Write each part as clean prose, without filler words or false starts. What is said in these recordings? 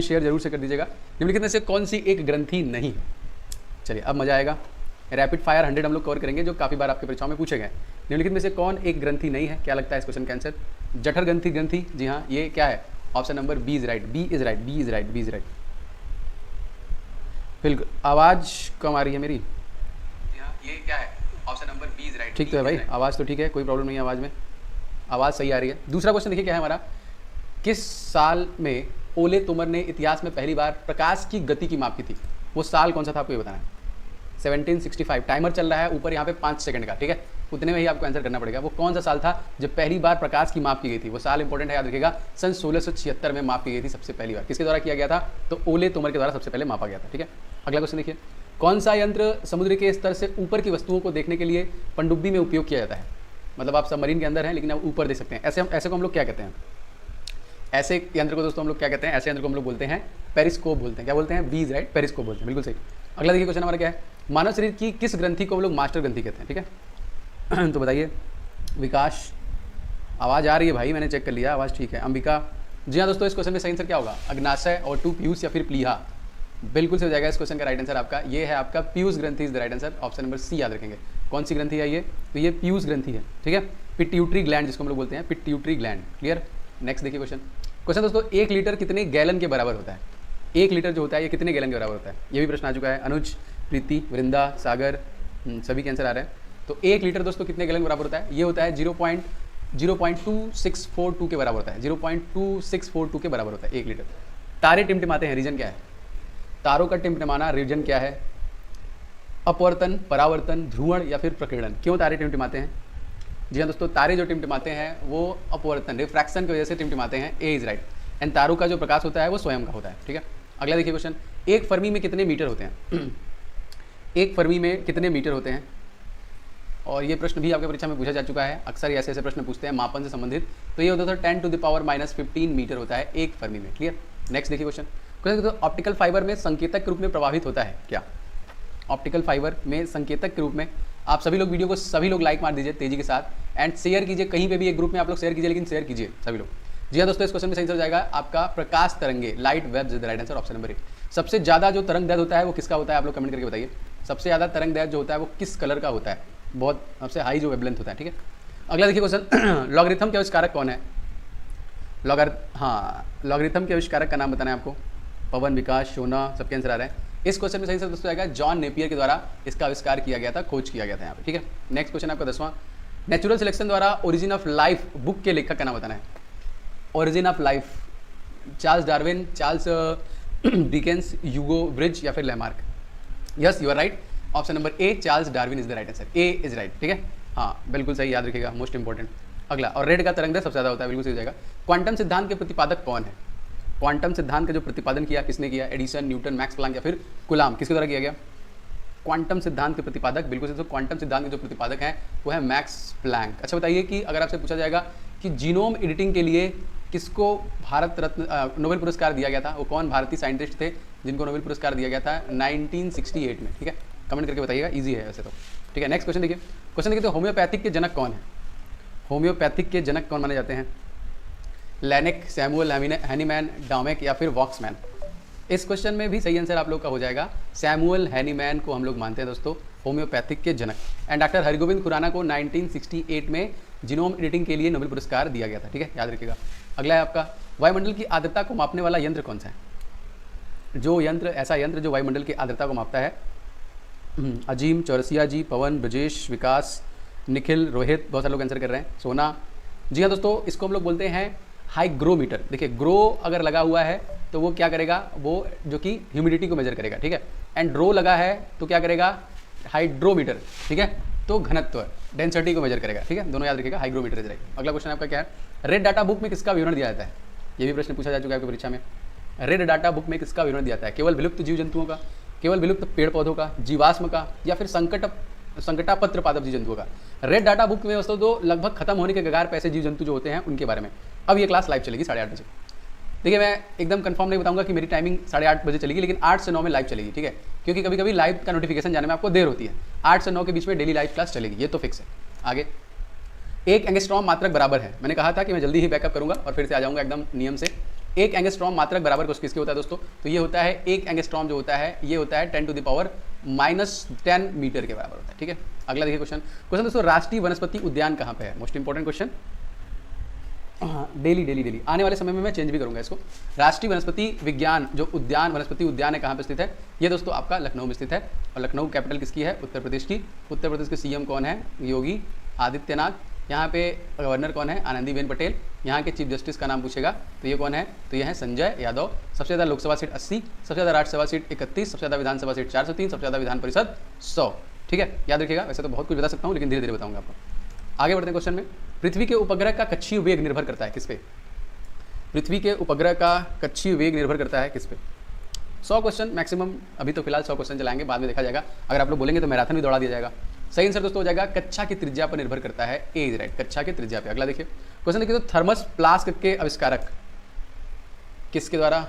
Share जरूर से कर दीजिएगा। निम्नलिखित में से कौन सी एक ग्रंथि नहीं है? चलिए अब मजा आएगा। रैपिड फायर 100 हम लोग कवर करेंगे जो काफ़ी बार आपके परीक्षाओं में पूछे गए। निम्नलिखित में से कौन एक ग्रंथि नहीं है? क्या लगता है इस क्वेश्चन का आंसर? जठर ग्रंथि। ग्रंथि, जी हाँ, ये क्या है? Option number B is right. B is right, B is right, B is right. बिल्कुल। आवाज़ कम आ रही है मेरी? जी हाँ, ये क्या है? Option number B is right. ठीक तो है भाई, आवाज़ तो ठीक है, कोई प्रॉब्लम नहीं है आवाज़ में, आवाज़ सही आ रही है। दूसरा क्वेश्चन देखिए क्या है हमारा। किस साल में ओले तोमर ने इतिहास में पहली बार प्रकाश की गति की माप की थी? वो साल कौन सा था आपको ये बताना है। 1765। टाइमर चल रहा है ऊपर यहाँ पे 5 सेकंड का, ठीक है, उतने में ही आपको आंसर करना पड़ेगा। वो कौन सा साल था जब पहली बार प्रकाश की माप की गई थी? वो साल इंपॉर्टेंट है, याद रखिएगा। सन 1676 में माप की गई थी सबसे पहली बार। किसके द्वारा किया गया था? तो ओले तोमर के द्वारा सबसे पहले मापा गया था, ठीक है। अगला क्वेश्चन देखिए। कौन सा यंत्र समुद्र के स्तर से ऊपर की वस्तुओं को देखने के लिए पनडुब्बी में उपयोग किया जाता है? मतलब आप सबमरीन के अंदर हैं लेकिन आप ऊपर देख सकते हैं। ऐसे को हम लोग क्या कहते हैं? ऐसे यंत्र को दोस्तों हम लोग क्या कहते हैं? ऐसे यंत्र को हम लोग बोलते हैं पेरिस्कोप बोलते हैं। क्या बोलते हैं? बी इज राइट, पेरिस्कोप बोलते हैं, बिल्कुल सही। अगला देखिए क्वेश्चन हमारा क्या है। मानव शरीर की किस ग्रंथि को हम लोग मास्टर ग्रंथि कहते हैं? ठीक है तो बताइए। विकास, आवाज़ आ रही है भाई, मैंने चेक कर लिया, आवाज़ ठीक है। अंबिका, जी हाँ दोस्तों, इस क्वेश्चन में सही आंसर क्या होगा? अग्नाशय, और 2 पीयूष या फिर प्लीहा। बिल्कुल सही हो जाएगा। इस क्वेश्चन का राइट आंसर आपका ये है, आपका पीयूष ग्रंथि is the right answer. Option number C याद रखेंगे। कौन सी ग्रंथि है ये? तो ये पीयूष ग्रंथि है, ठीक है। पिट्यूटरी ग्लैंड जिसको हम लोग बोलते हैं, पिट्यूटरी ग्लैंड। क्लियर। नेक्स्ट देखिए क्वेश्चन। क्वेश्चन दोस्तों, 1 लीटर कितने गैलन के बराबर होता है? 1 लीटर जो होता है ये कितने गैलन के बराबर होता है? ये भी प्रश्न आ चुका है। अनुज, प्रीति, वृंदा, सागर, सभी के आंसर आ रहे हैं। तो 1 लीटर दोस्तों कितने गैलन के बराबर होता है? ये होता है 0.2642 के बराबर होता है। 0.2642 के बराबर होता है 1 लीटर। तारे टिमटिमाते हैं, रीजन क्या है? तारों का टिमटिमाना रीजन क्या है? अपवर्तन, परावर्तन, ध्रुवण या फिर प्रकीर्णन। क्यों तारे टिमटिमाते हैं? जी हाँ दोस्तों, तारे जो टिमटिमाते हैं वो अपवर्तन, रिफ्रैक्शन की वजह से टिमटिमाते हैं। ए इज राइट। एंड तारों का जो प्रकाश होता है वो स्वयं का होता है, ठीक है। अगला देखिए क्वेश्चन। 1 फर्मी में कितने मीटर होते हैं? 1 फर्मी में कितने मीटर होते हैं? और ये प्रश्न भी आपके परीक्षा में पूछा जा चुका है। अक्सर ऐसे ऐसे प्रश्न पूछते हैं मापन से संबंधित। तो ये होता था 10⁻⁻15 मीटर होता है 1 फर्मी में। क्लियर। नेक्स्ट देखिए क्वेश्चन। तो ऑप्टिकल फाइबर में संकेतक के रूप में प्रभावित होता है क्या? ऑप्टिकल फाइबर में संकेतक के रूप में, आप सभी लोग वीडियो को सभी लोग लाइक मार दीजिए तेजी के साथ एंड शेयर कीजिए। कहीं पे भी एक ग्रुप में आप लोग शेयर कीजिए, लेकिन शेयर कीजिए सभी लोग। जी हाँ दोस्तों, इस क्वेश्चन में सही हो जाएगा आपका प्रकाश तरंगे, light waves is the right answer. Option number 1। सबसे ज़्यादा जो तरंग दैर्घ्य होता है वो किसका होता है? आप लोग कमेंट करके बताइए। सबसे ज़्यादा तरंग दैर्घ्य जो होता है वो किस कलर का होता है? बहुत सबसे हाई जो वेवलेंथ होता है, ठीक है। अगला देखिए क्वेश्चन। लॉगरिथम के आविष्कारक कौन है? लॉगरिथम के आविष्कारक का नाम बताना है आपको। पवन, विकास, शोना, सबके आंसर आ रहे हैं। इस क्वेश्चन में सही आंसर दोस्तों आएगा जॉन नेपियर के द्वारा इसका आविष्कार किया गया था, खोज किया गया था यहाँ पे, ठीक है। नेक्स्ट क्वेश्चन आपका 10वां। नेचुरल सिलेक्शन द्वारा ओरिजिन ऑफ लाइफ बुक के लेखक का नाम बताना है। Origin of life, Charles Darwin, Charles Dickens, Hugo Bridge या फिर Lamarck. Yes you are right. Option number A, Charles Darwin is the right answer. A is right, ठीक है। हाँ बिल्कुल सही, याद रखिएगा, मोस्ट इंपॉर्टेंट। अगला, और रेड का तरंग दैर्घ्य सबसे ज़्यादा होता है, बिल्कुल सही हो जाएगा। क्वांटम सिद्धांत के प्रतिपादक कौन है? क्वांटम सिद्धांत का जो प्रतिपादन किया किसने किया? एडिसन, न्यूटन, मैक्स प्लैंक या फिर कुलाम, किसके द्वारा किया गया? क्वांटम सिद्धांत के प्रतिपादक, बिल्कुल सही। क्वांटम सिद्धांत के जो प्रतिपादक हैं वो है मैक्स प्लैंक। अच्छा बताइए कि अगर आपसे पूछा जाएगा कि जीनोम एडिटिंग के लिए किसको भारत रत्न नोबेल पुरस्कार दिया गया था, वो कौन भारतीय साइंटिस्ट थे जिनको नोबेल पुरस्कार दिया गया था 1968 में, ठीक है। कमेंट करके बताइएगा, ईजी है वैसे तो, ठीक है। नेक्स्ट क्वेश्चन देखिए। क्वेश्चन देखिए, तो होम्योपैथिक के जनक कौन है? होम्योपैथिक के जनक कौन माने जाते हैं? लैनिक, सैमुअल हैनीमैन, डामेक या फिर वॉक्समैन। इस क्वेश्चन में भी सही आंसर आप लोग का हो जाएगा सैमुअल हैनीमैन को हम लोग मानते हैं दोस्तों होम्योपैथिक के जनक। एंड डॉक्टर हरगोविंद खुराना को 1968 में जीनोम एडिटिंग के लिए नोबेल पुरस्कार दिया गया था, ठीक है, याद रखिएगा। अगला है आपका, वायुमंडल की आर्द्रता को मापने वाला यंत्र कौन सा है? जो यंत्र, ऐसा यंत्र जो वायुमंडल की आर्द्रता को मापता है। अजीम, चौरसिया जी, पवन, ब्रजेश, विकास, निखिल, रोहित, बहुत सारे लोग आंसर कर रहे हैं। सोना, जी हाँ दोस्तों, इसको हम लोग बोलते हैं हाइग्रोमीटर। देखिए ग्रो अगर लगा हुआ है तो वो क्या करेगा? वो जो कि ह्यूमिडिटी को मेजर करेगा, ठीक है। एंड ड्रो लगा है तो क्या करेगा? हाइड्रोमीटर, ठीक है, तो घनत्व, डेंसिटी को मेजर करेगा, ठीक है। दोनों याद रखिएगा, हाइग्रोमीटर इज राइट। अगला क्वेश्चन आपका क्या है? रेड डाटा बुक में किसका विवरण दिया जाता है? ये भी प्रश्न पूछा जा चुका है आपकी परीक्षा में। रेड डाटा बुक में किसका विवरण दिया जाता है? केवल विलुप्त जीव जंतुओं का, केवल विलुप्त पेड़ पौधों का, जीवाश्म का, या फिर संकटापत्र पादप जीव जंतुओं का? रेड डाटा बुक में दोस्तों तो लगभग खत्म होने के कगार पे ऐसे जीव जंतु जो होते हैं उनके बारे में। अब ये क्लास लाइव चलेगी 8:30 बजे। देखिए मैं एकदम कंफर्म नहीं बताऊंगा कि मेरी टाइमिंग 8:30 बजे चलेगी, लेकिन 8 से 9 में लाइव चलेगी, ठीक है, क्योंकि कभी कभी लाइव का नोटिफिकेशन जाने में आपको देर होती है। 8 से 9 के बीच में डेली लाइव क्लास चलेगी, ये तो फिक्स है। आगे, 1 एंगस्ट्रॉम मात्रक बराबर है, मैंने कहा था कि मैं जल्दी ही बैकअप करूंगा और फिर से आ जाऊंगा एकदम नियम से। एक एंगस्ट्रॉम मात्रक बराबर कुछ किसके होता है दोस्तों? तो ये होता है एक एंगस्ट्रॉम जो होता है ये होता है 10⁻⁻10 मीटर के बराबर होता है, ठीक है। अगला देखिए क्वेश्चन दोस्तों, राष्ट्रीय वनस्पति उद्यान कहाँ पे है? Most important question. डेली आने वाले समय में मैं चेंज भी करूंगा इसको। राष्ट्रीय वनस्पति विज्ञान जो उद्यान वनस्पति उद्यान है कहाँ पे स्थित है? ये दोस्तों आपका लखनऊ में स्थित है। और लखनऊ कैपिटल किसकी है? उत्तर प्रदेश की। उत्तर प्रदेश के सीएम कौन है? योगी आदित्यनाथ। यहाँ पे गवर्नर कौन है? आनंदीबेन पटेल। यहाँ के चीफ जस्टिस का नाम पूछेगा तो ये कौन है? तो ये है संजय यादव। सबसे ज़्यादा लोकसभा सीट 80, सबसे ज़्यादा राज्यसभा सीट 31, सबसे ज़्यादा विधानसभा सीट 403, सबसे ज़्यादा विधान परिषद 100, ठीक है। याद रखिएगा, वैसे तो बहुत कुछ बता सकता हूँ लेकिन धीरे धीरे बताऊंगा आपको। आगे बढ़ते हैं क्वेश्चन में। पृथ्वी के उपग्रह का कक्षीय वेग निर्भर करता है किस पे? पृथ्वी के उपग्रह का कक्षीय वेग निर्भर करता है किस पे? 100 क्वेश्चन मैक्सिमम, अभी तो फिलहाल 100 क्वेश्चन चलाएंगे, बाद में देखा जाएगा। अगर आप लोग बोलेंगे तो मैराथन भी दौड़ा दिया जाएगा। सही आंसर दोस्तों हो जाएगा कक्षा की त्रिज्या पर निर्भर करता है। ए इज राइट, कक्षा की त्रिज्या पे। अगला देखिए क्वेश्चन देखिए, तो थर्मस फ्लास्क के आविष्कारक किसके द्वारा?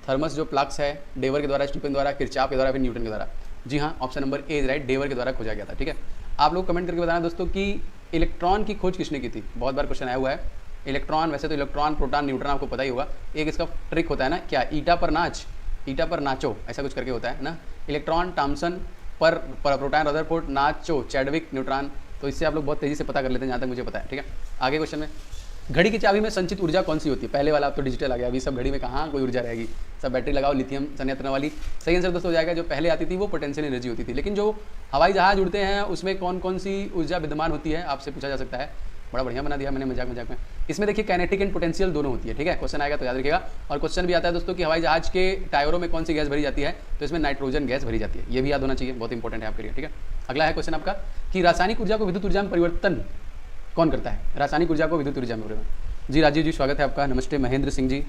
थर्मस जो फ्लास्क है डेवर के द्वारा, स्टीफन द्वारा, किरचॉफ के द्वारा, फिर न्यूटन के द्वारा। जी हाँ, option number A is right, Dewar के द्वारा खोजा गया था, ठीक है। आप लोग कमेंट करके बताना दोस्तों कि इलेक्ट्रॉन की खोज किसने की थी? बहुत बार क्वेश्चन आया हुआ है। इलेक्ट्रॉन, वैसे तो इलेक्ट्रॉन, प्रोटॉन, न्यूट्रॉन आपको पता ही होगा। एक इसका ट्रिक होता है ना, क्या ईटा पर नाच, ईटा पर नाचो, ऐसा कुछ करके होता है ना। इलेक्ट्रॉन, थॉमसन, पर प्रोटॉन, रदरफोर्ड, नाचो, चैडविक, न्यूट्रॉन। तो इससे आप लोग बहुत तेजी से पता कर लेते हैं जहाँ तक मुझे पता है, ठीक है। आगे क्वेश्चन में, घड़ी की चाबी में संचित ऊर्जा कौन सी होती है? पहले वाला अब तो डिजिटल आ गया, अभी सब घड़ी में कहाँ कोई ऊर्जा रहेगी, सब बैटरी लगाओ, लिथियम संयंत्र वाली। सही आंसर दोस्तों हो जाएगा, जो पहले आती थी वो पोटेंशियल एनर्जी होती थी। लेकिन जो हवाई जहाज उड़ते हैं उसमें कौन कौन सी ऊर्जा विद्यमान होती है आपसे पूछा जा सकता है। बड़ा बढ़िया बना दिया मैंने मजाक में। इसमें देखिए काइनेटिक एंड पोटेंशियल दोनों होती है, ठीक है। क्वेश्चन आएगा तो याद रखिएगा। और क्वेश्चन भी आता है दोस्तों कि हवाई जहाज के टायरों में कौन सी गैस भरी जाती है? तो इसमें नाइट्रोजन गैस भरी जाती है, ये भी याद होना चाहिए, बहुत इंपॉर्टेंट है आपके लिए, ठीक है। अगला है क्वेश्चन आपका कि रासायनिक ऊर्जा को विद्युत ऊर्जा में परिवर्तन कौन करता है? रासायनिक ऊर्जा को विद्युत ऊर्जा में परिवर्तन। जी राजीव जी स्वागत है आपका, नमस्ते। महेंद्र सिंह जी,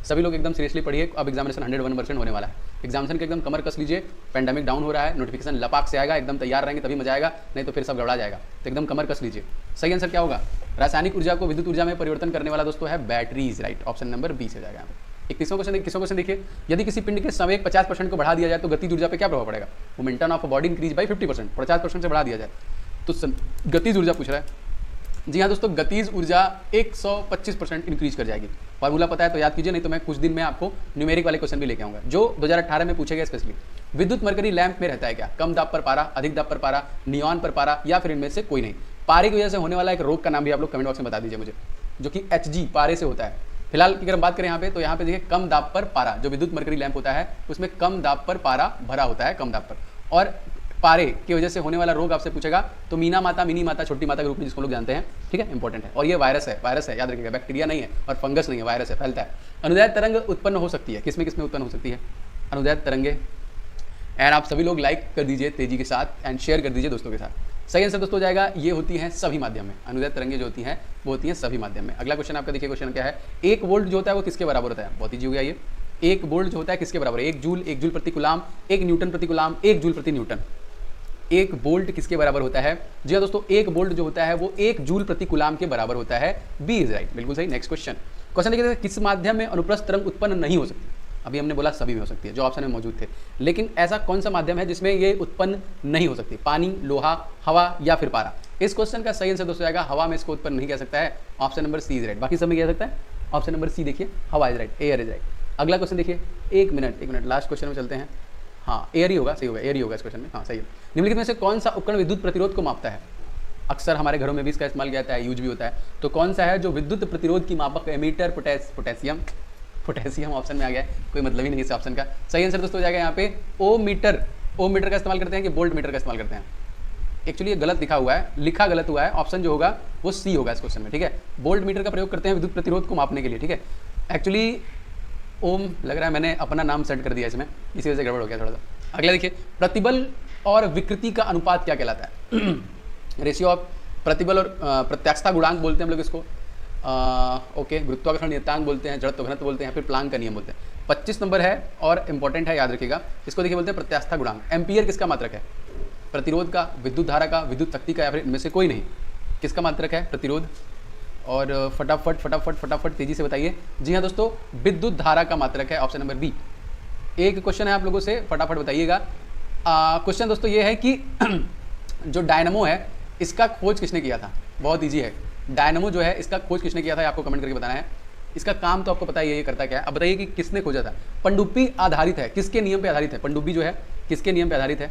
सभी लोग एकदम सीरियसली पढ़िए, अब एग्जामिनेशन 101% होने वाला है। एग्जामिनेशन के एकदम कमर कस लीजिए, पैंडेमिक डाउन हो रहा है, नोटिफिकेशन लपाक से आएगा, एकदम तैयार रहेंगे तभी मजा आएगा, नहीं तो फिर सब गड़बड़ा जाएगा। तो एकदम कमर कस लीजिए। सही आंसर क्या होगा? रासायनिक ऊर्जा को विद्युत ऊर्जा में परिवर्तन करने वाला दोस्तों है batteries, right. Option number B से जाएगा। 21वां क्वेश्चन देखिए, यदि किसी पिंड के संवेग 50% को बढ़ा दिया जाए तो गतिज ऊर्जा पे क्या प्रभाव पड़ेगा? Momentum of body increase by 50%, 50% से बढ़ा दिया जाए तो गतिज ऊर्जा पूछ रहा है। जी हाँ दोस्तों, गतिज ऊर्जा 125% इंक्रीज कर जाएगी। फॉर्मूला पता है तो याद कीजिए, नहीं तो मैं कुछ दिन में आपको न्यूमेरिक वाले क्वेश्चन भी लेके आऊंगा जो 2018 में पूछे गए स्पेशली। विद्युत मरकरी लैंप में रहता है क्या? कम दाब पर पारा, अधिक दाब पर पारा, नियॉन पर पारा, या फिर इनमें से कोई नहीं। पारे की वजह से होने वाला एक रोग का नाम भी आप लोग कमेंट बॉक्स में बता दीजिए मुझे, जो कि HG पारे से होता है। फिलहाल की अगर हम बात करें यहाँ पे, तो यहाँ पे देखिए कम दाब पर पारा, जो विद्युत मरकरी लैंप होता है उसमें कम दाब पर पारा भरा होता है, कम दाब पर। और पारे की वजह से होने वाला रोग आपसे पूछेगा तो मीना माता, मिनी माता, छोटी माता के रूप में जिसको लोग जानते हैं, ठीक है, इंपॉर्टेंट है। और ये वायरस है, याद रखिएगा, बैक्टीरिया नहीं है और फंगस नहीं है, वायरस है, फैलता है। अनुदैर्ध्य तरंग उत्पन्न हो सकती है, किसमें उत्पन्न हो सकती है अनुदैर्ध्य तरंगे? एंड आप सभी लोग लाइक कर दीजिए तेजी के साथ एंड शेयर कर दीजिए दोस्तों के साथ। सही आंसर दोस्तों हो जाएगा, ये होती हैं सभी माध्यम में। अनुदैर्ध्य तरंगे जो होती हैं वो होती हैं सभी माध्यम में। अगला क्वेश्चन आपका देखिए, क्वेश्चन क्या है? 1 वोल्ट जो होता है वो किसके बराबर होता है? बहुत ईजी हो गया ये। 1 वोल्ट जो होता है किसके बराबर है? 1 जूल प्रति कूलाम, 1 न्यूटन प्रति कूलाम, 1 जूल प्रति न्यूटन। 1 वोल्ट किसके बराबर होता है? जी हाँ दोस्तों, 1 वोल्ट जो होता है वो 1 जूल प्रति कूलाम के बराबर होता है। बी इज राइट, बिल्कुल सही। नेक्स्ट क्वेश्चन देखिए, किस माध्यम में अनुप्रस्थ तरंग उत्पन्न नहीं हो सकती? अभी हमने बोला सभी में हो सकती है, जो ऑप्शन में मौजूद थे, लेकिन ऐसा कौन सा माध्यम है जिसमें ये उत्पन्न नहीं हो सकती? पानी, लोहा, हवा या फिर पारा? इस क्वेश्चन का सही आंसर दोस्तों आएगा हवा में इसको उत्पन्न नहीं किया सकता है। Option number C is right. बाकी सब में किया सकता है। ऑप्शन नंबर सी देखिए, हवा is right, air is right. अगला क्वेश्चन देखिए, एक मिनट लास्ट क्वेश्चन में चलते हैं। हाँ, एयर ही होगा, सही होगा, एयर ही होगा इस क्वेश्चन में। हाँ सही है। निम्नलिखित में से कौन सा उपकरण विद्युत प्रतिरोध को मापता है? अक्सर हमारे घरों में भी इसका इस्तेमाल किया जाता है, यूज भी होता है। तो कौन सा है जो विद्युत प्रतिरोध की मापक? एमीटर, पोटेशियम ऑप्शन में आ गया है, कोई मतलब ही नहीं इस ऑप्शन का। सही आंसर दोस्तों हो जाएगा यहाँ पे ओम मीटर का इस्तेमाल करते हैं कि वोल्ट मीटर का इस्तेमाल करते हैं? एक्चुअली ये गलत लिखा हुआ है, लिखा गलत हुआ है। ऑप्शन जो होगा वो सी होगा इस क्वेश्चन में, ठीक है। वोल्ट मीटर का प्रयोग करते हैं विद्युत प्रतिरोध को मापने के लिए, ठीक है। एक्चुअली ओम लग रहा है मैंने अपना नाम सेट कर दिया इसमें, इसी वजह से गड़बड़ हो गया थोड़ा सा। अगला देखिए, प्रतिबल और विकृति का अनुपात क्या कहलाता है? रेशियो ऑफ प्रतिबल और प्रत्यास्थता गुणांक बोलते हैं हम लोग इसको। ओके, गुरुत्वाकर्षण नियतांक बोलते हैं, जड़त्व घनत्व बोलते हैं, फिर प्लांक का नियम बोलते हैं। 25 नंबर है और इंपॉर्टेंट है, याद रखिएगा। इसको देखिए बोलते हैं प्रत्यास्थता गुणांक। एम्पियर किसका मात्रक है? प्रतिरोध का, विद्युत धारा का, विद्युत शक्ति का, या फिर इनमें से कोई नहीं? किसका मात्रक है प्रतिरोध? और फटाफट तेजी से बताइए। जी हाँ दोस्तों, विद्युत धारा का मात्रक है, ऑप्शन नंबर बी। एक क्वेश्चन है आप लोगों से, फटाफट बताइएगा। क्वेश्चन दोस्तों ये है कि जो डायनमो है इसका खोज किसने किया था? बहुत ईजी है। डायनमो जो है इसका खोज किसने किया था, आपको कमेंट करके बताना है। इसका काम तो आपको पता ही है ये करता क्या है। अब बताइए कि किसने खोजा था। पनडुब्बी आधारित है, किसके नियम पे आधारित है? पनडुब्बी जो है किसके नियम पे आधारित है?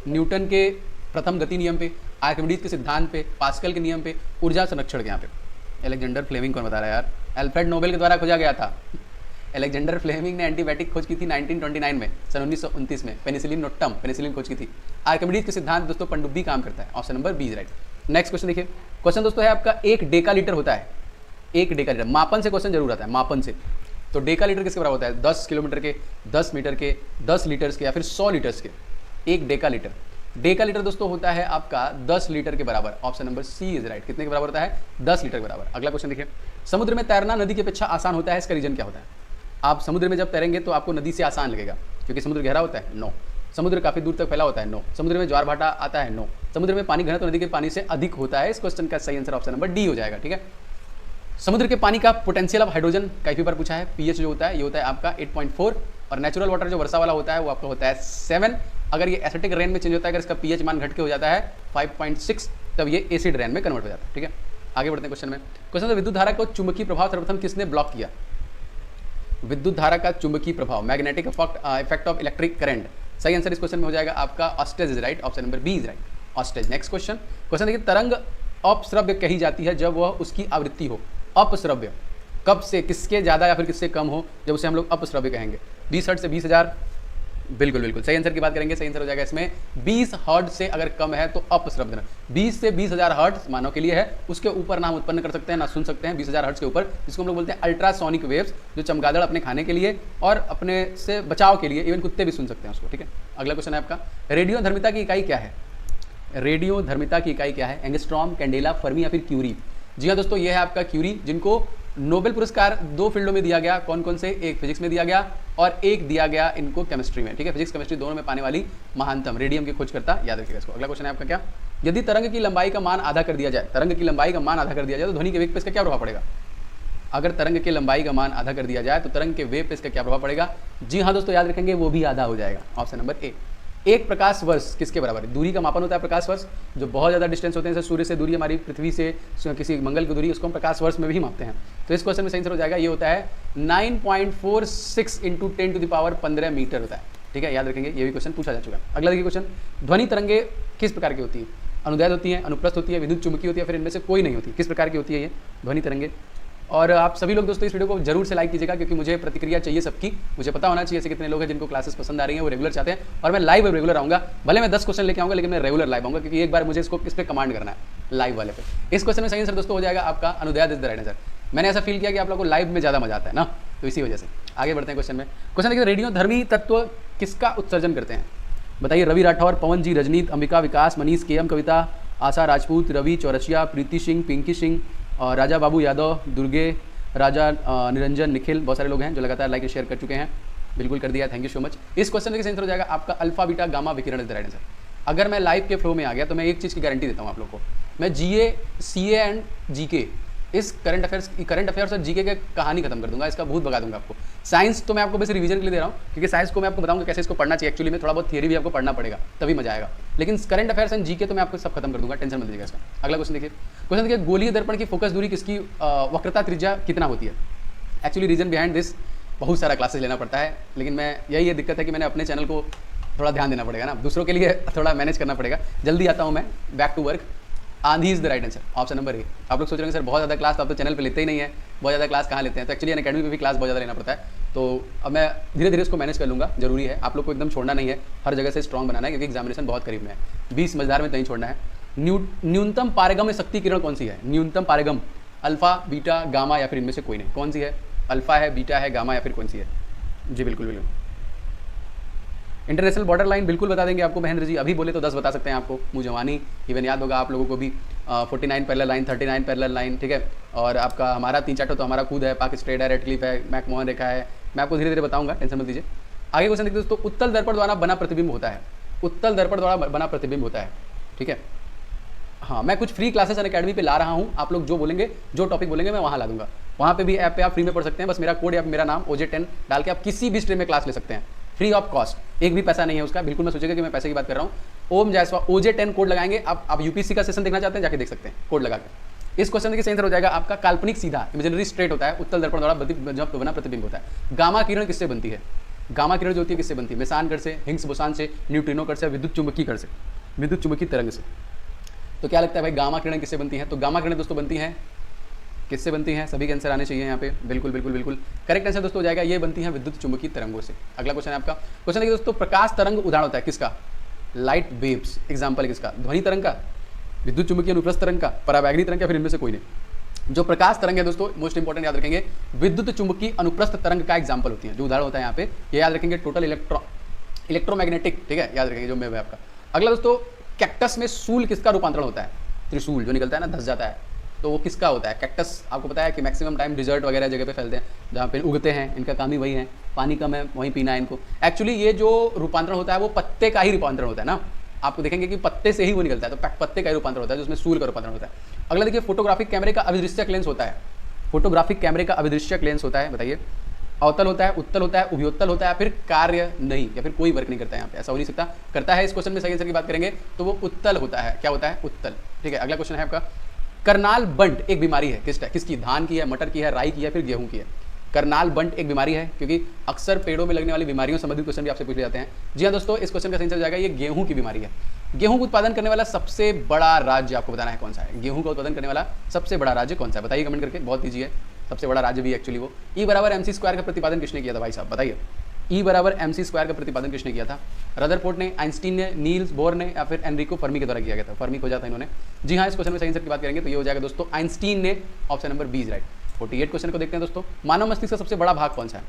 न्यूटन के प्रथम गति नियम पे, आर्किमिडीज के सिद्धांत पे, पास्कल के नियम पे, ऊर्जा संरक्षण के यहाँ पे। अलेक्जेंडर फ्लेमिंग कौन बता रहा है यार? अल्फ्रेड नोबेल के द्वारा खोजा गया था। अलेक्जेंडर फ्लेमिंग ने एंटीबायोटिक खोज की थी 1929 में, सन 1929 में। पेनिसिलिन नोटम, पेनिसिलिन खोज की थी। आर्किमिडीज के सिद्धांत दोस्तों पनडुब्बी काम करता है। Option number B is right. Next question देखिए। क्वेश्चन दोस्तों है आपका 1 डेकालीटर होता है। 1 डेकालीटर, मापन से क्वेश्चन जरूर आता है, मापन से। तो डेकालीटर किसके बराबर होता है? 10 किलोमीटर के, 10 मीटर के, 10 लीटर्स के या फिर 100 लीटर्स के। 1 डेकालीटर, डेकालीटर दोस्तों होता है आपका 10 लीटर के बराबर। Option number C is right. कितने के बराबर होता है? 10 लीटर के बराबर। अगला क्वेश्चन देखिए। समुद्र में तैरना नदी की अपेक्षा आसान होता है, इसका रीजन क्या होता है? आप समुद्र में जब तैरेंगे तो आपको नदी से आसान लगेगा, क्योंकि समुद्र गहरा होता है? नो। समुद्र काफी दूर तक फैला होता है? नो। समुद्र में ज्वार भाटा आता है? नो। समुद्र में पानी घनत्व नदी के पानी से अधिक होता है। इस क्वेश्चन का सही आंसर ऑप्शन नंबर डी हो जाएगा। ठीक है। समुद्र के पानी का पोटेंशियल ऑफ हाइड्रोजन काफी बार पूछा है। पीएच जो होता है ये होता है आपका 8.4, और नेचुरल वाटर जो वर्षा वाला होता है वो आपका होता है 7। अगर ये एसिडिक रेन में चेंज होता है, अगर इसका पीएच मान घट के हो जाता है 5.6, तब ये एसिड रेन में कन्वर्ट हो जाता है। ठीक है, आगे बढ़ते हैं क्वेश्चन में। क्वेश्चन विद्युत धारा को चुंबकीय प्रभाव सर्वप्रथम किसने ब्लॉक किया? विद्युत धारा का चुंबकीय प्रभाव, magnetic effect of electric current. सही आंसर इस क्वेश्चन में हो जाएगा आपका ऑस्टेज is right. Option number B is right, ऑस्टेज। Next question. क्वेश्चन देखिए, तरंग अपश्रव्य कही जाती है जब वह उसकी आवृत्ति हो। अपश्रव्य कब से, किसके ज्यादा या फिर किससे कम हो, जब उसे हम लोग अपश्रव्य कहेंगे। 20 हर्ट्ज से 20,000, बिल्कुल बिल्कुल सही आंसर की बात करेंगे। सही आंसर हो जाएगा इसमें 20 हर्ट्ज से अगर कम है तो अपश्रव्य। 20 से 20,000 हर्ट्ज मानव के लिए है, उसके ऊपर ना हम उत्पन्न कर सकते हैं ना सुन सकते हैं। 20,000 हर्ट्ज के ऊपर, जिसको हम लोग बोलते हैं अल्ट्रासोनिक वेव्स, जो चमगादड़ अपने खाने के लिए और अपने से बचाव के लिए, इवन कुत्ते भी सुन सकते हैं उसको। ठीक है, अगला क्वेश्चन है आपका, रेडियो धर्मिता की इकाई क्या है? रेडियो धर्मिता की इकाई क्या है? एंगस्ट्रॉम, कैंडेला, फर्मी या फिर क्यूरी? जी हाँ दोस्तों, यह है आपका क्यूरी, जिनको नोबेल पुरस्कार 2 फील्डों में दिया गया। कौन कौन से? एक फिजिक्स में दिया गया और एक दिया गया इनको केमिस्ट्री में। ठीक है, फिजिक्स केमिस्ट्री दोनों में पाने वाली महानतम, रेडियम की खोज करता, याद रखिएगा इसको। अगला क्वेश्चन है आपका क्या, यदि तरंग की लंबाई का मान आधा कर दिया जाए, तरंग की लंबाई का मान आधा कर दिया जाए तो ध्वनि के वेग पे इसका क्या प्रभाव पड़ेगा? अगर तरंग की लंबाई का मान आधा कर दिया जाए तो तरंग के वेग पे इसका क्या प्रभाव पड़ेगा? जी हाँ दोस्तों, याद रखेंगे, वो भी आधा हो जाएगा। ऑप्शन नंबर ए। एक प्रकाश वर्ष किसके बराबर है? दूरी का मापन होता है प्रकाश वर्ष। जो बहुत ज़्यादा डिस्टेंस होते हैं, जैसे सूर्य से दूरी, हमारी पृथ्वी से किसी मंगल की दूरी, उसको हम प्रकाश वर्ष में भी मापते हैं। तो इस क्वेश्चन में सही आंसर हो जाएगा, ये होता है 9.46 × 10⁻15 मीटर होता है। ठीक है, याद रखेंगे, ये भी क्वेश्चन पूछा जा चुका है। अगला देखिए क्वेश्चन, ध्वनि तरंगे किस प्रकार की होती है? अनुदैर्ध्य होती है, अनुप्रस्थ होती है, विद्युत चुंबकीय होती है, फिर इनमें से कोई नहीं होती? किस प्रकार की होती है ये ध्वनि तरंगे? और आप सभी लोग दोस्तों इस वीडियो को जरूर से लाइक कीजिएगा, क्योंकि मुझे प्रतिक्रिया चाहिए सबकी। मुझे पता होना चाहिए ऐसे कितने लोग हैं जिनको क्लासेस पसंद आ रही हैं, वो रेगुलर चाहते हैं। और मैं लाइव रेगुलर आऊँगा, भले मैं 10 क्वेश्चन लेके आऊँगा, लेकिन मैं रेगुलर लाइव आऊँगा, क्योंकि एक बार मुझे इसको इस पर कमांड करना है लाइव वाले पे। इस क्वेश्चन में सही आंसर दोस्तों हो जाएगा आपका अनुदैर्ध्य इज द राइट आंसर। मैंने ऐसा फील किया कि आप लोगों को लाइव में ज़्यादा मजा आता है ना, तो इसी वजह से। आगे बढ़ते हैं क्वेश्चन में। क्वेश्चन देखिए, रेडियोधर्मी तत्व किसका उत्सर्जन करते हैं? बताइए। रवि राठौर, पवन जी, रजनीत, अंबिका, विकास, मनीष, KM कविता, आशा राजपूत, रवि चौरसिया, प्रीति सिंह, पिंकी सिंह, राजा बाबू यादव, दुर्गे, राजा निरंजन, निखिल। बहुत सारे लोग हैं जो लगातार लाइक शेयर कर चुके हैं, बिल्कुल कर दिया, थैंक यू सो मच। इस क्वेश्चन का आंसर हो जाएगा आपका अल्फा बीटा गामा विकिरण इज द राइट आंसर। अगर मैं लाइव के फ्लो में आ गया तो मैं एक चीज़ की गारंटी देता हूँ आप लोग को, मैं GA, CA एंड GK, इस करंट अफेयर्स और GK के कहानी खत्म कर दूंगा, इसका भूत भगा दूंगा आपको। साइंस तो मैं आपको बस रिवीजन के लिए दे रहा हूँ, क्योंकि साइंस को मैं आपको बताऊंगा कैसे इसको पढ़ना चाहिए। एक्चुअली में थोड़ा बहुत थियरी भी आपको पढ़ना पड़ेगा, तभी मजा आएगा। लेकिन करंट अफेयर्स एंड GK तो मैं आपको सब खत्म कर दूंगा, टेंशन मत लीजिएगा इसका। अगला क्वेश्चन देखिए। क्वेश्चन देखिए, गोलीय दर्पण की फोकस दूरी किसकी वक्रता त्रिज्या कितना होती है? एक्चुअली रीजन बिहाइंड दिस, बहुत सारा क्लासेस लेना पड़ता है, लेकिन मैं यही ये दिक्कत है कि मैंने अपने चैनल को थोड़ा ध्यान देना पड़ेगा ना, दूसरों के लिए थोड़ा मैनेज करना पड़ेगा। जल्दी आता हूँ मैं, बैक टू वर्क। आंधी is the right answer, option number ए। आप लोग सोच रहे हैं सर बहुत ज़्यादा क्लास तो आप तो चैनल पे लेते ही नहीं है, बहुत ज़्यादा क्लास कहाँ लेते हैं? तो एक्चुअली अकेडमी पे भी क्लास बहुत ज़्यादा लेना पड़ता है, तो अब मैं धीरे धीरे इसको मैनेज कर लूँगा। जरूरी है, आप लोग को एकदम छोड़ना नहीं है, हर जगह से स्ट्रॉन्ग बनाना है, क्योंकि एग्जामिनेशन बहुत करीब में है। 20 मझदार में नहीं छोड़ना है। न्यूनतम पारगम्य शक्ति किरण कौन सी है? न्यूनतम पारगम, अल्फा, बीटा, गामा या फिर इनमें से कोई नहीं? कौन सी है? अल्फा है, बीटा है, गामा या फिर कौन सी है? जी बिल्कुल बिल्कुल। इंटरनेशनल बॉर्डर लाइन बिल्कुल बता देंगे आपको महेंद्र जी, अभी बोले तो 10 बता सकते हैं आपको। मुझे जवानी इवन याद होगा आप लोगों को भी। 49 पैरेलल लाइन, 39 पैरेलल लाइन, ठीक है। और आपका हमारा 3-4 तो हमारा खुद है, पाक स्ट्रेट है, रेड क्लिफ है, मैकमोहन रेखा है। मैं आपको धीरे धीरे बताऊंगा, टेंशन मत लीजिए। आगे क्वेश्चन देखते दोस्तों, उत्तल दर्पण द्वारा बना प्रतिबिंब होता है। उत्तल दर्पण द्वारा बना प्रतिबिंब होता है, ठीक है। हाँ, मैं कुछ फ्री क्लासेस अकेडमी पे ला रहा हूँ, आप लोग जो बोलेंगे, जो टॉपिक बोलेंगे मैं वहाँ ला दूंगा। वहाँ पे भी ऐप पे आप फ्री में पढ़ सकते हैं, बस मेरा कोड या मेरा नाम OJ10 डाल के आप किसी भी स्ट्रीम में क्लास ले सकते हैं, फ्री ऑफ कॉस्ट, एक भी पैसा नहीं है उसका। बिल्कुल मैं सोचेगा कि मैं पैसे की बात कर रहा हूँ। ओम जायसवाल OJ10 कोड लगाएंगे। आप UPSC का सेशन देखना चाहते हैं, जाके देख सकते हैं कोड लगा के। इस क्वेश्चन देखिए सही आंसर हो जाएगा आपका काल्पनिक सीधा, इमेजिनरी स्ट्रेट होता है, उत्तल दर्पण द्वारा जब बना प्रतिबिंब होता है। गामा किरण किससे बनती है? गामा किरण जो होती है किससे बनती है? मेसान कण से, हिग्स बोसान से, न्यूट्रिनो कण से, विद्युत चुंबकीय कण से, विद्युत चुंबकीय तरंग से। तो क्या लगता है भाई गामा किरण किससे बनती है? तो गामा किरण दोस्तों बनती है किससे बनती है? सभी के आंसर आने चाहिए यहाँ पे, बिल्कुल बिल्कुल बिल्कुल करेक्ट आंसर दोस्तों हो जाएगा, ये बनती है विद्युत चुंबकीय तरंगों से। अगला क्वेश्चन है आपका, क्वेश्चन देखिए दोस्तों, प्रकाश तरंग उदाहरण होता है किसका? Light waves. एग्जाम्पल किसका? ध्वनि तरंग का, विद्युत चुंबकीय अनुप्रस्थ तरंग का, परावैगनी तरंग का, फिर इनमें से कोई नहीं। जो प्रकाश तरंग है दोस्तों, मोस्ट इंपॉर्टेंट याद रखेंगे, विद्युत चुंबकीय अनुप्रस्थ तरंग का एग्जाम्पल होती है। जो उदाहरण होता है यहाँ पे ये याद रखेंगे, टोटल इलेक्ट्रोमैग्नेटिक, ठीक है, याद रखेंगे जो मैं आपका। अगला दोस्तों, कैक्टस में सूल किसका रूपांतरण होता है? त्रिशूल जो निकलता है ना, धस जाता है, तो वो किसका होता है? कैक्टस आपको पता है कि मैक्सिमम टाइम डिजर्ट वगैरह जगह पे फैलते हैं, जहाँ पे उगते हैं, इनका काम ही वही है, पानी कम है वहीं पीना है इनको। एक्चुअली ये जो रूपांतरण होता है वो पत्ते का ही रूपांतरण होता है ना, आपको देखेंगे कि पत्ते से ही वो निकलता है, तो पत्ते का ही रूपांतरण होता है जिसमें सूल का रूपांतरण होता है। अगला देखिए, फोटोग्राफिक कैमरे का अभिदृश्यक लेंस होता है। फोटोग्राफिक कैमरे का अभिदृश्यक लेंस होता है, बताइए, अवतल होता है, उत्तल होता है, उभयोत्तल होता है, फिर कार्य नहीं, या फिर कोई वर्क नहीं करता है यहाँ पे, ऐसा हो नहीं सकता। करता है इस क्वेश्चन में सही आंसर की बात करेंगे तो वो उत्तल होता है। क्या होता है? उत्तल। ठीक है, अगला क्वेश्चन है आपका, करनाल बंट एक बीमारी है किसकी? धान की है, मटर की है, राई की है, फिर गेहूं की है? करनाल बंट एक बीमारी है, क्योंकि अक्सर पेड़ों में लगने वाली बीमारियों संबंधित क्वेश्चन भी आपसे पूछे जाते हैं। जी हाँ दोस्तों, इस क्वेश्चन का सही आंसर जाएगा ये गेहूं की बीमारी है। गेहूं का उत्पादन करने वाला सबसे बड़ा राज्य आपको बताना है कौन सा है? गेहूं का उत्पादन करने वाला सबसे बड़ा राज्य कौन सा है? बताइए कमेंट करके, बहुत ईजी है, सबसे बड़ा राज्य भी एक्चुअली वो। E बराबर MC स्क्वायर का प्रतिपादन किसने किया था भाई साहब, बताइए? E बराबर MC स्क्वायर का प्रतिपादन किसने किया था? रदरफोर्ड ने, आइंस्टीन ने, नील्स बोर ने, या फिर एनरिको फर्मी के द्वारा किया गया था? फर्मी खोजा था इन्होंने। जी हाँ, इस क्वेश्चन में सही आंसर की बात करेंगे तो ये हो जाएगा दोस्तों आइंस्टीन ने, option number B is right. 48 question को देखते हैं दोस्तों, मानव मस्तिष्क का सबसे बड़ा भाग कौन सा है?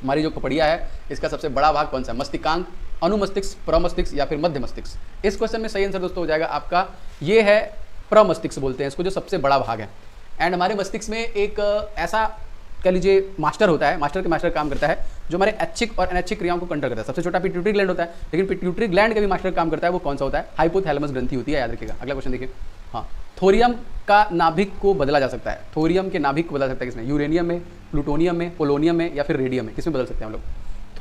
हमारी जो खोपड़िया है इसका सबसे बड़ा भाग कौन सा है? मस्तिष्कांग, अनुमस्तिष्क, प्रमस्तिष्क, या फिर मध्य मस्तिष्क? इस क्वेश्चन में सही आंसर दोस्तों हो जाएगा आपका, ये है प्रमस्तिष्क बोलते हैं इसको, जो सबसे बड़ा भाग है। एंड हमारे मस्तिष्क में एक ऐसा कह लीजिए मास्टर होता है, मास्टर के मास्टर काम करता है, जो हमारे ऐच्छिक और अनैच्छिक क्रियाओं को कंट्रोल करता है। सबसे छोटा पिट्यूटरी ग्लैंड होता है, लेकिन पिट्यूटरी ग्लैंड का भी मास्टर काम करता है, वो कौन सा होता है? हाइपोथैलेमस ग्रंथि होती है, याद रखिएगा। अगला क्वेश्चन देखिए, हाँ, थोरियम का नाभिक को बदला जा सकता है। थोरियम के नाभिक को बदला सकता है किसमें? यूरेनियम में, प्लूटोनियम में, पोलोनियम में, या फिर रेडियम में? किसमें बदल सकते हैं हम लोग?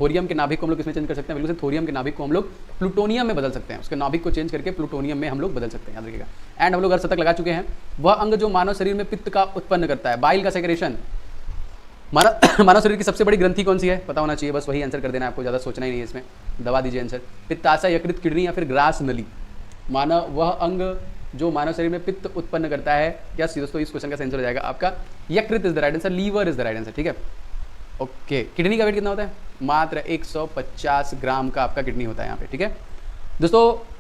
थोरियम के नाभिक को हम लोग किसमें चेंज कर सकते हैं? बिल्कुल से थोरियम के नाभिक को हम लोग प्लूटोनियम में बदल सकते हैं, उसके नाभिक को चेंज करके प्लूटोनियम में हम लोग बदल सकते हैं, याद रखिएगा। एंड हम लोग अर्धशतक लगा चुके हैं। वह अंग जो मानव शरीर में पित्त का उत्पन्न करता है, बाइल का सेक्रेशन। मानव शरीर की सबसे बड़ी ग्रंथि कौन सी है? पता होना चाहिए, बस वही आंसर कर देना, आपको ज़्यादा सोचना ही नहीं है इसमें, दबा दीजिए आंसर। पित्ताशय, यकृत, किडनी, या फिर ग्रास नली? मानव, वह अंग जो मानव शरीर में पित्त उत्पन्न करता है, क्या दोस्तों इस क्वेश्चन का आंसर हो जाएगा आपका यकृत is the right answer, liver is the right answer. ठीक है, ओके। किडनी का वेट कितना होता है? मात्र 150 ग्राम का आपका किडनी होता है यहाँ पे। ठीक है दोस्तों,